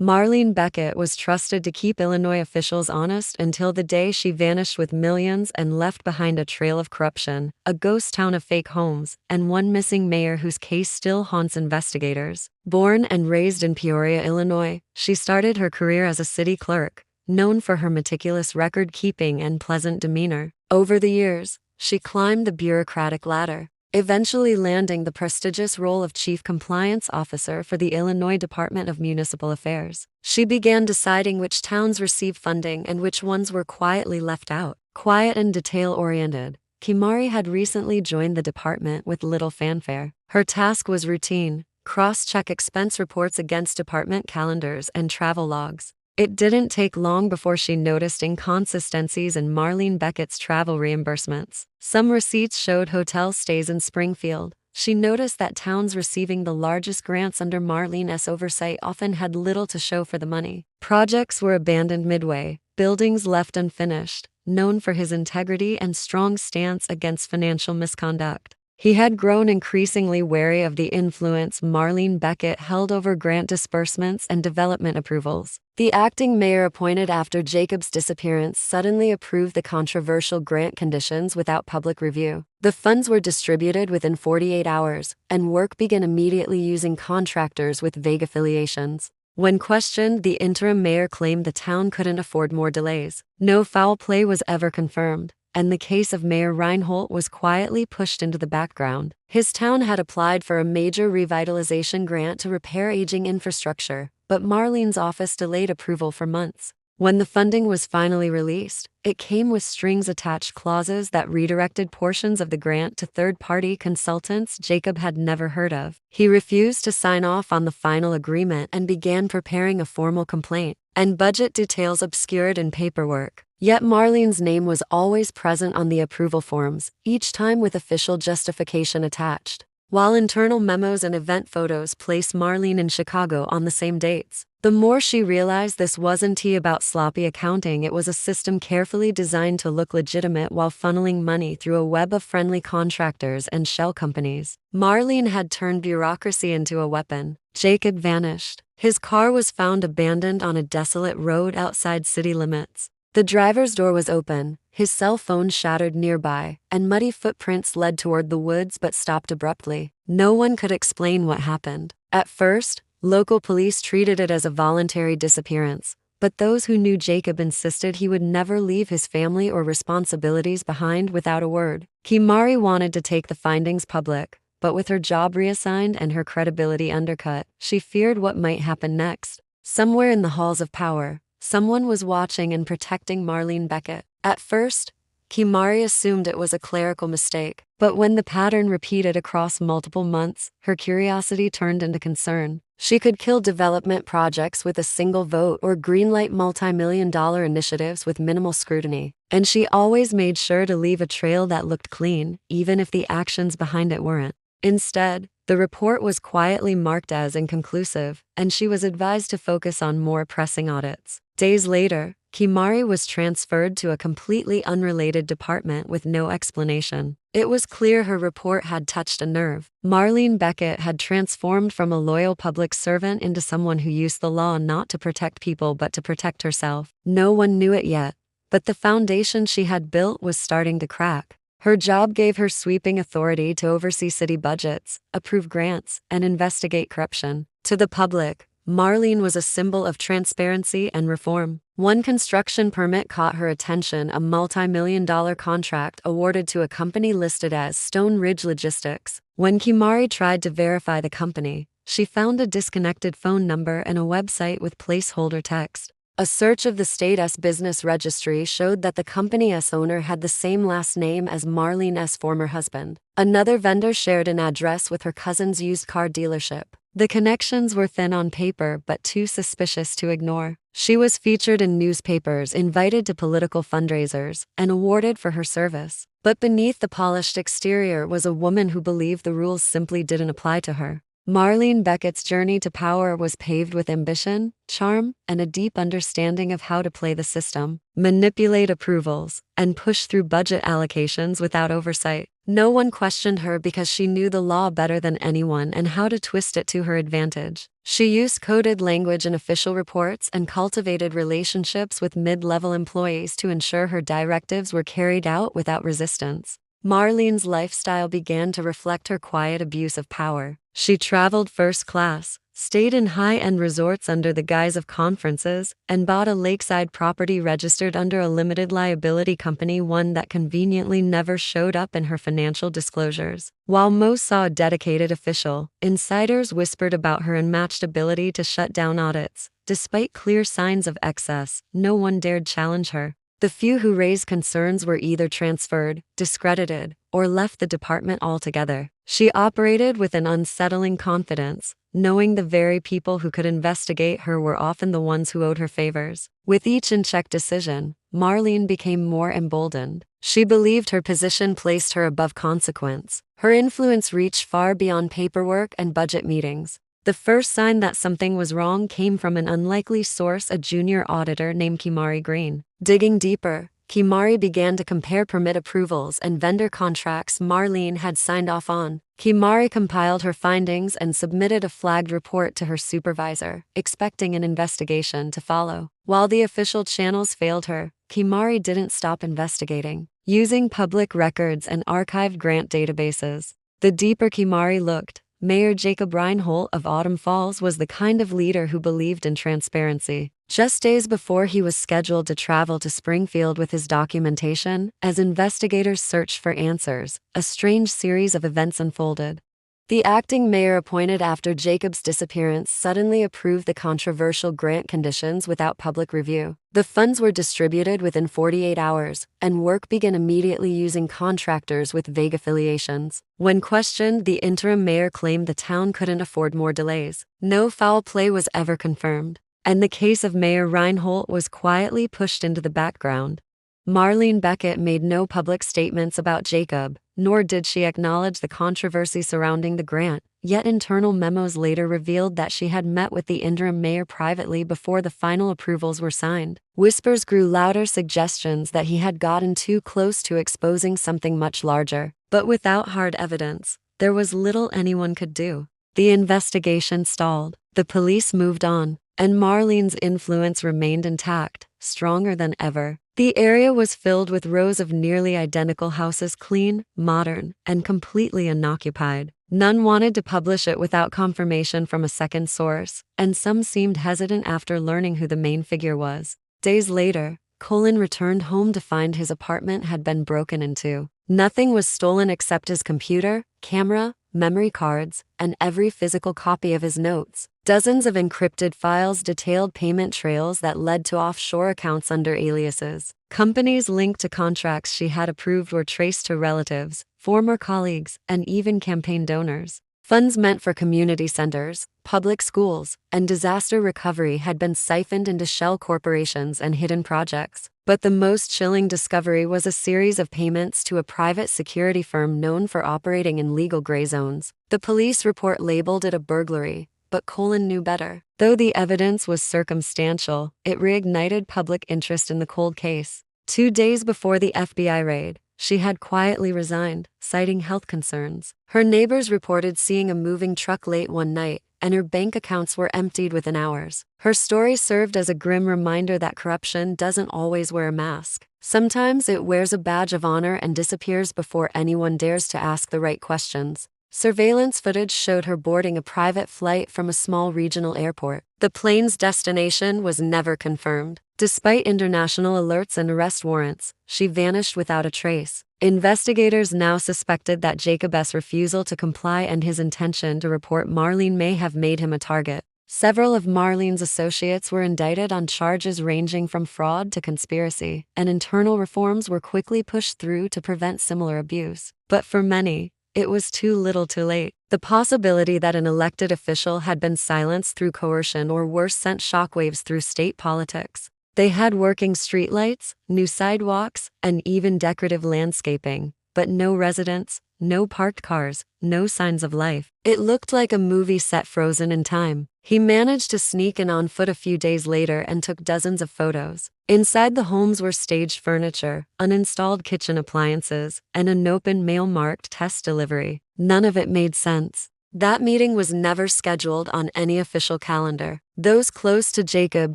Marlene Beckett was trusted to keep Illinois officials honest until the day she vanished with millions and left behind a trail of corruption, a ghost town of fake homes, and one missing mayor whose case still haunts investigators. Born and raised in Peoria, Illinois, she started her career as a city clerk, known for her meticulous record-keeping and pleasant demeanor. Over the years, she climbed the bureaucratic ladder, eventually landing the prestigious role of Chief Compliance Officer for the Illinois Department of Municipal Affairs. She began deciding which towns received funding and which ones were quietly left out. Quiet and detail-oriented, Kimari had recently joined the department with little fanfare. Her task was routine: cross-check expense reports against department calendars and travel logs. It didn't take long before she noticed inconsistencies in Marlene Beckett's travel reimbursements. Some receipts showed hotel stays in Springfield. She noticed that towns receiving the largest grants under Marlene's oversight often had little to show for the money. Projects were abandoned midway, buildings left unfinished. Known for his integrity and strong stance against financial misconduct, he had grown increasingly wary of the influence Marlene Beckett held over grant disbursements and development approvals. The acting mayor appointed after Jacob's disappearance suddenly approved the controversial grant conditions without public review. The funds were distributed within 48 hours, and work began immediately using contractors with vague affiliations. When questioned, the interim mayor claimed the town couldn't afford more delays. No foul play was ever confirmed, and the case of Mayor Reinhold was quietly pushed into the background. His town had applied for a major revitalization grant to repair aging infrastructure, but Marlene's office delayed approval for months. When the funding was finally released, it came with strings-attached clauses that redirected portions of the grant to third-party consultants Jacob had never heard of. He refused to sign off on the final agreement and began preparing a formal complaint, and budget details obscured in paperwork. Yet Marlene's name was always present on the approval forms, each time with official justification attached. While internal memos and event photos placed Marlene in Chicago on the same dates, the more she realized this wasn't about sloppy accounting. It was a system carefully designed to look legitimate while funneling money through a web of friendly contractors and shell companies. Marlene had turned bureaucracy into a weapon. Jacob vanished. His car was found abandoned on a desolate road outside city limits. The driver's door was open, his cell phone shattered nearby, and muddy footprints led toward the woods but stopped abruptly. No one could explain what happened. At first, local police treated it as a voluntary disappearance, but those who knew Jacob insisted he would never leave his family or responsibilities behind without a word. Kimari wanted to take the findings public, but with her job reassigned and her credibility undercut, she feared what might happen next. Somewhere in the halls of power, someone was watching and protecting Marlene Beckett. At first, Kimari assumed it was a clerical mistake, but when the pattern repeated across multiple months, her curiosity turned into concern. She could kill development projects with a single vote or greenlight multi-million-dollar initiatives with minimal scrutiny, and she always made sure to leave a trail that looked clean, even if the actions behind it weren't. Instead, the report was quietly marked as inconclusive, and she was advised to focus on more pressing audits. Days later, Kimari was transferred to a completely unrelated department with no explanation. It was clear her report had touched a nerve. Marlene Beckett had transformed from a loyal public servant into someone who used the law not to protect people but to protect herself. No one knew it yet, but the foundation she had built was starting to crack. Her job gave her sweeping authority to oversee city budgets, approve grants, and investigate corruption. To the public, Marlene was a symbol of transparency and reform. One construction permit caught her attention, a multi-million-dollar contract awarded to a company listed as Stone Ridge Logistics. When Kimari tried to verify the company, she found a disconnected phone number and a website with placeholder text. A search of the state's business registry showed that the company's owner had the same last name as Marlene's former husband. Another vendor shared an address with her cousin's used car dealership. The connections were thin on paper but too suspicious to ignore. She was featured in newspapers, invited to political fundraisers, and awarded for her service. But beneath the polished exterior was a woman who believed the rules simply didn't apply to her. Marlene Beckett's journey to power was paved with ambition, charm, and a deep understanding of how to play the system, manipulate approvals, and push through budget allocations without oversight. No one questioned her because she knew the law better than anyone and how to twist it to her advantage. She used coded language in official reports and cultivated relationships with mid-level employees to ensure her directives were carried out without resistance. Marlene's lifestyle began to reflect her quiet abuse of power. She traveled first class, stayed in high-end resorts under the guise of conferences, and bought a lakeside property registered under a limited liability company, one that conveniently never showed up in her financial disclosures. While most saw a dedicated official, insiders whispered about her unmatched ability to shut down audits. Despite clear signs of excess, no one dared challenge her. The few who raised concerns were either transferred, discredited, or left the department altogether. She operated with an unsettling confidence, knowing the very people who could investigate her were often the ones who owed her favors. With each in-check decision, Marlene became more emboldened. She believed her position placed her above consequence. Her influence reached far beyond paperwork and budget meetings. The first sign that something was wrong came from an unlikely source, a junior auditor named Kimari Green. Digging deeper, Kimari began to compare permit approvals and vendor contracts Marlene had signed off on. Kimari compiled her findings and submitted a flagged report to her supervisor, expecting an investigation to follow. While the official channels failed her, Kimari didn't stop investigating. Using public records and archived grant databases, the deeper Kimari looked, Mayor Jacob Reinhold of Autumn Falls was the kind of leader who believed in transparency. Just days before he was scheduled to travel to Springfield with his documentation, as investigators searched for answers, a strange series of events unfolded. The acting mayor appointed after Jacob's disappearance suddenly approved the controversial grant conditions without public review. The funds were distributed within 48 hours, and work began immediately using contractors with vague affiliations. When questioned, the interim mayor claimed the town couldn't afford more delays. No foul play was ever confirmed, and the case of Mayor Reinhold was quietly pushed into the background. Marlene Beckett made no public statements about Jacob, nor did she acknowledge the controversy surrounding the grant, yet internal memos later revealed that she had met with the interim mayor privately before the final approvals were signed. Whispers grew louder, suggestions that he had gotten too close to exposing something much larger. But without hard evidence, there was little anyone could do. The investigation stalled, the police moved on, and Marlene's influence remained intact, stronger than ever. The area was filled with rows of nearly identical houses, clean, modern, and completely unoccupied. None wanted to publish it without confirmation from a second source, and some seemed hesitant after learning who the main figure was. Days later, Colin returned home to find his apartment had been broken into. Nothing was stolen except his computer, camera, memory cards, and every physical copy of his notes. Dozens of encrypted files detailed payment trails that led to offshore accounts under aliases. Companies linked to contracts she had approved were traced to relatives, former colleagues, and even campaign donors. Funds meant for community centers, public schools, and disaster recovery had been siphoned into shell corporations and hidden projects. But the most chilling discovery was a series of payments to a private security firm known for operating in legal gray zones. The police report labeled it a burglary, but Colin knew better. Though the evidence was circumstantial, it reignited public interest in the cold case. 2 days before the FBI raid, she had quietly resigned, citing health concerns. Her neighbors reported seeing a moving truck late one night, and her bank accounts were emptied within hours. Her story served as a grim reminder that corruption doesn't always wear a mask. Sometimes it wears a badge of honor and disappears before anyone dares to ask the right questions. Surveillance footage showed her boarding a private flight from a small regional airport. The plane's destination was never confirmed. Despite international alerts and arrest warrants, she vanished without a trace. Investigators now suspected that Jacob's refusal to comply and his intention to report Marlene may have made him a target. Several of Marlene's associates were indicted on charges ranging from fraud to conspiracy, and internal reforms were quickly pushed through to prevent similar abuse. But for many, it was too little too late. The possibility that an elected official had been silenced through coercion or worse sent shockwaves through state politics. They had working streetlights, new sidewalks, and even decorative landscaping, but no residents, no parked cars, no signs of life. It looked like a movie set frozen in time. He managed to sneak in on foot a few days later and took dozens of photos. Inside the homes were staged furniture, uninstalled kitchen appliances, and an open mail marked test delivery. None of it made sense. That meeting was never scheduled on any official calendar. Those close to Jacob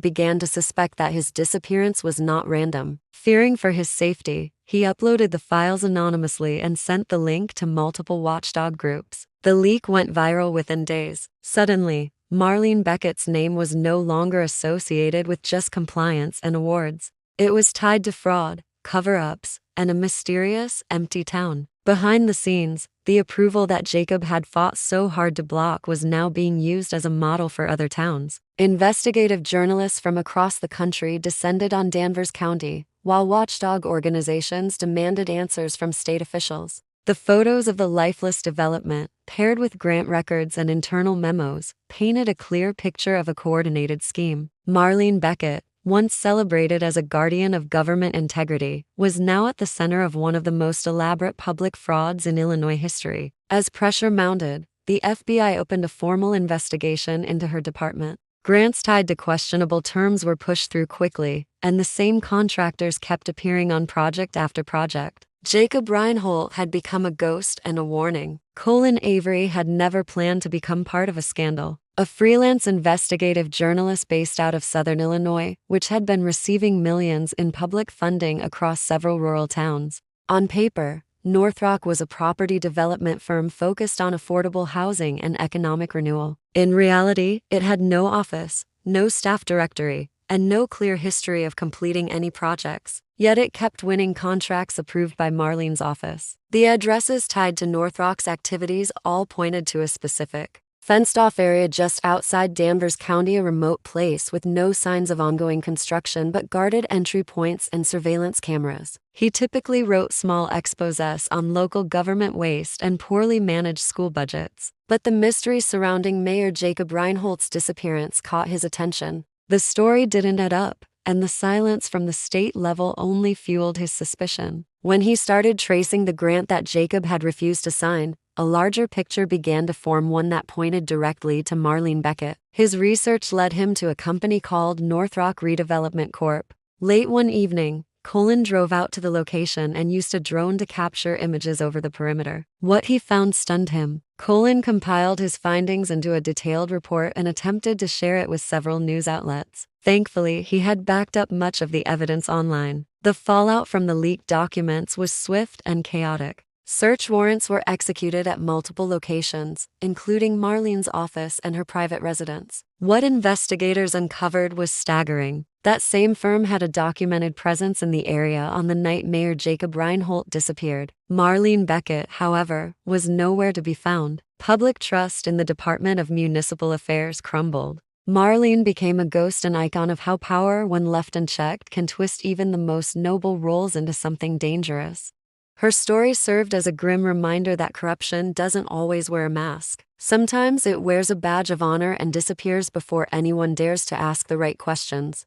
began to suspect that his disappearance was not random. Fearing for his safety, he uploaded the files anonymously and sent the link to multiple watchdog groups. The leak went viral within days. Suddenly, Marlene Beckett's name was no longer associated with just compliance and awards. It was tied to fraud, cover-ups, and a mysterious, empty town. Behind the scenes, the approval that Jacob had fought so hard to block was now being used as a model for other towns. Investigative journalists from across the country descended on Danvers County, while watchdog organizations demanded answers from state officials. The photos of the lifeless development, paired with grant records and internal memos, painted a clear picture of a coordinated scheme. Marlene Beckett, once celebrated as a guardian of government integrity, was now at the center of one of the most elaborate public frauds in Illinois history. As pressure mounted, the FBI opened a formal investigation into her department. Grants tied to questionable terms were pushed through quickly, and the same contractors kept appearing on project after project. Jacob Reinhold had become a ghost and a warning. Colin Avery had never planned to become part of a scandal. A freelance investigative journalist based out of Southern Illinois, which had been receiving millions in public funding across several rural towns. On paper, Northrock was a property development firm focused on affordable housing and economic renewal. In reality, it had no office, no staff directory, and no clear history of completing any projects. Yet it kept winning contracts approved by Marlene's office. The addresses tied to Northrock's activities all pointed to a specific, fenced-off area just outside Danvers County, a remote place with no signs of ongoing construction but guarded entry points and surveillance cameras. He typically wrote small exposés on local government waste and poorly managed school budgets. But the mystery surrounding Mayor Jacob Reinhold's disappearance caught his attention. The story didn't add up, and the silence from the state level only fueled his suspicion. When he started tracing the grant that Jacob had refused to sign, a larger picture began to form, one that pointed directly to Marlene Beckett. His research led him to a company called Northrock Redevelopment Corp. Late one evening, Colin drove out to the location and used a drone to capture images over the perimeter. What he found stunned him. Colin compiled his findings into a detailed report and attempted to share it with several news outlets. Thankfully, he had backed up much of the evidence online. The fallout from the leaked documents was swift and chaotic. Search warrants were executed at multiple locations, including Marlene's office and her private residence. What investigators uncovered was staggering. That same firm had a documented presence in the area on the night Mayor Jacob Reinhold disappeared. Marlene Beckett, however, was nowhere to be found. Public trust in the Department of Municipal Affairs crumbled. Marlene became a ghost, an icon of how power, when left unchecked, can twist even the most noble roles into something dangerous. Her story served as a grim reminder that corruption doesn't always wear a mask. Sometimes it wears a badge of honor and disappears before anyone dares to ask the right questions.